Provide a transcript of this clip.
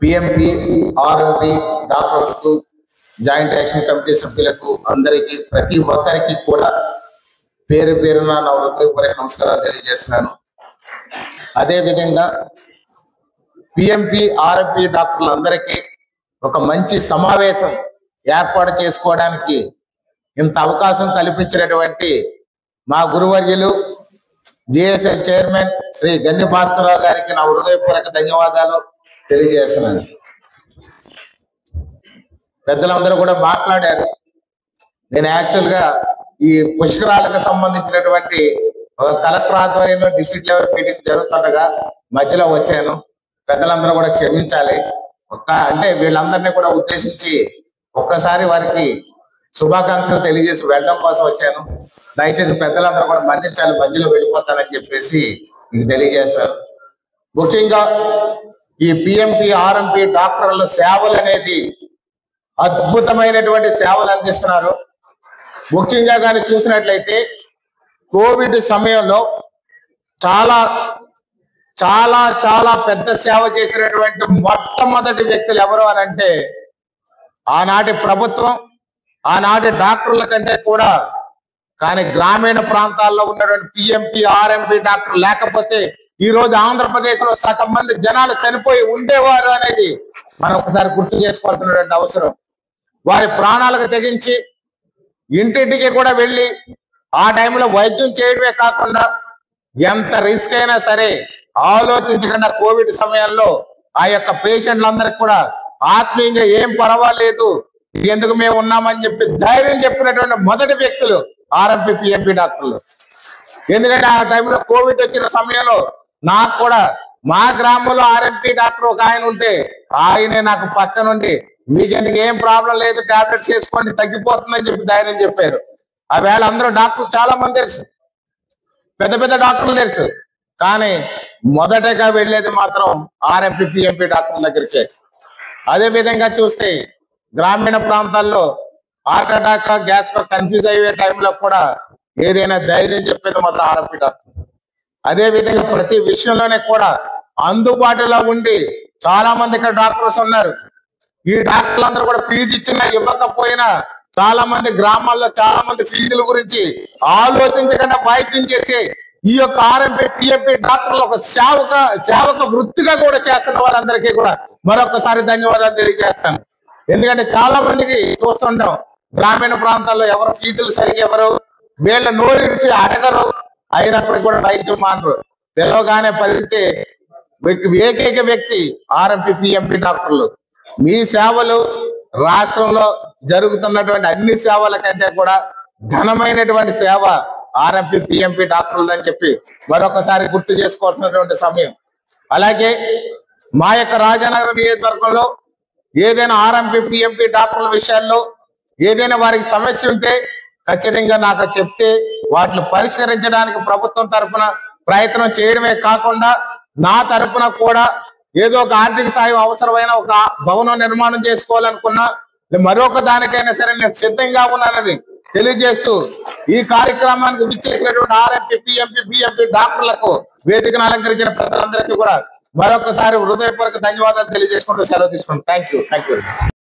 PMP RMP doctors కు joint action committee సభ్యులకు అందరికీ ప్రతి ఒక్కరికి కూడా పేరు పేరున నా హృదయపూర్వక నమస్కారాలు తెలియజేస్తున్నాను. అదేవిధంగా పిఎంపి ఆర్ఎంపి డాక్టర్లందరికీ ఒక మంచి సమావేశం ఏర్పాటు చేసుకోవడానికి ఇంత అవకాశం కల్పించినటువంటి మా గురువర్యులు జిఎస్ఎల్ చైర్మన్ శ్రీ గన్ని భాస్కరరావు గారికి నా హృదయపూర్వక ధన్యవాదాలు తెలియజేస్తున్నాను. పెద్దలందరూ కూడా మాట్లాడారు. నేను యాక్చువల్గా ఈ పుష్కరాలకు సంబంధించినటువంటి కలెక్టర్ ఆధ్వర్యంలో డిస్ట్రిక్ట్ లెవెల్ మీటింగ్ జరుగుతుండగా మధ్యలో వచ్చాను. పెద్దలందరూ కూడా క్షమించాలి. అంటే వీళ్ళందరినీ కూడా ఉద్దేశించి ఒక్కసారి వారికి శుభాకాంక్షలు తెలియజేసి వెళ్ళడం కోసం వచ్చాను. దయచేసి పెద్దలందరూ కూడా మన్నించాలి, మధ్యలో వెళ్ళిపోతానని చెప్పేసి మీకు తెలియజేస్తాను. ముఖ్యంగా ఈ పిఎంపి ఆర్ఎంపి డాక్టర్ల సేవలు అనేది అద్భుతమైనటువంటి సేవలు అందిస్తున్నారు. ముఖ్యంగా కానీ చూసినట్లయితే కోవిడ్ సమయంలో చాలా చాలా చాలా పెద్ద సేవ చేసినటువంటి మొట్టమొదటి వ్యక్తులు ఎవరు అని అంటే ఆనాటి ప్రభుత్వం, ఆనాటి డాక్టర్ల కంటే కూడా కానీ గ్రామీణ ప్రాంతాల్లో ఉన్నటువంటి పిఎంపి ఆర్ఎంపి డాక్టర్ లేకపోతే ఈ రోజు ఆంధ్రప్రదేశ్ లో సగం మంది జనాలు చనిపోయి ఉండేవారు అనేది మనం ఒకసారి గుర్తు చేసుకోవాల్సినటువంటి అవసరం. వారి ప్రాణాలకు తెగించి ఇంటింటికి కూడా వెళ్ళి ఆ టైంలో వైద్యం చేయడమే కాకుండా ఎంత రిస్క్ అయినా సరే ఆలోచించకుండా కోవిడ్ సమయంలో ఆ యొక్క పేషెంట్లందరికి కూడా ఆత్మీయంగా ఏం పర్వాలేదు, ఎందుకు మేము ఉన్నామని చెప్పి ధైర్యం చెప్పినటువంటి మొదటి వ్యక్తులు ఆర్ఎంపి పిఎంపి డాక్టర్లు. ఎందుకంటే ఆ టైంలో కోవిడ్ వచ్చిన సమయంలో నాకు కూడా మా గ్రామంలో ఆర్ఎంపి డాక్టర్ ఒక ఆయన ఉంటే ఆయనే నాకు పక్క నుండి మీకు ఎందుకు ఏం ప్రాబ్లం లేదు, టాబ్లెట్స్ వేసుకోండి తగ్గిపోతుందని చెప్పి ధైర్యం చెప్పారు. ఆ వేళ అందరూ డాక్టర్లు చాలా మంది తెలుసు, పెద్ద పెద్ద డాక్టర్లు తెలుసు, కానీ మొదటగా వెళ్ళేది మాత్రం ఆర్ఎంపి పిఎంపి డాక్టర్ల దగ్గరికే. అదే విధంగా చూస్తే గ్రామీణ ప్రాంతాల్లో హార్ట్ అటాక్ గ్యాస్ కన్ఫ్యూజ్ అయ్యే టైంలో కూడా ఏదైనా ధైర్యం చెప్పేది మాత్రం ఆర్ఎంపి డాక్టర్. అదే విధంగా ప్రతి విషయంలోనే కూడా అందుబాటులో ఉండి చాలా మంది ఇక్కడ డాక్టర్స్ ఉన్నారు. ఈ డాక్టర్లందరూ కూడా ఫీజు ఇచ్చినా ఇవ్వకపోయినా చాలా మంది గ్రామాల్లో చాలా మంది ఫీజుల గురించి ఆలోచించకుండా వైద్యం చేసి ఈ యొక్క ఆర్ఎంపి పిఎంపి డాక్టర్లు ఒక సేవక వృత్తిగా కూడా చేస్తున్న వారందరికీ కూడా మరొకసారి ధన్యవాదాలు తెలియజేస్తాను. ఎందుకంటే చాలా మందికి చూస్తుంటాం గ్రామీణ ప్రాంతాల్లో ఎవరు ఫీజులు సరిగ్గా ఎవరు వీళ్ళ నోరించి అడగరు, అయినప్పటికీ కూడా వైద్యం మానరు. పిలవగానే పరిస్థితి ఏకైక వ్యక్తి ఆర్ఎంపి పిఎంపి డాక్టర్లు. మీ సేవలు రాష్ట్రంలో జరుగుతున్నటువంటి అన్ని సేవల కంటే కూడా ఘనమైనటువంటి సేవ ఆర్ఎంపి పిఎంపి డాక్టర్లు అని చెప్పి మరొకసారి గుర్తు చేసుకోవాల్సినటువంటి సమయం. అలాగే మా యొక్క రాజానగరం నియోజకవర్గంలో ఏదైనా ఆర్ఎంపి పిఎంపి డాక్టర్ల విషయాల్లో ఏదైనా వారికి సమస్య ఉంటే ఖచ్చితంగా నాకు చెప్తే వాటిని పరిష్కరించడానికి ప్రభుత్వం తరఫున ప్రయత్నం చేయడమే కాకుండా నా తరఫున కూడా ఏదో ఒక ఆర్థిక సాయం అవసరమైన ఒక భవనం నిర్మాణం చేసుకోవాలనుకున్నా మరొక దానికైనా సరే నేను సిద్ధంగా ఉన్నానని తెలియజేస్తూ ఈ కార్యక్రమానికి విచ్చేసినటువంటి ఆర్ఎంపి పిఎంపి పిఎంపి డాక్టర్లకు వేదికను అలంకరించిన ప్రజలందరికీ కూడా మరొకసారి హృదయపూర్వక ధన్యవాదాలు తెలియజేసుకుంటూ సెలవు తీసుకుంటాను. Thank you.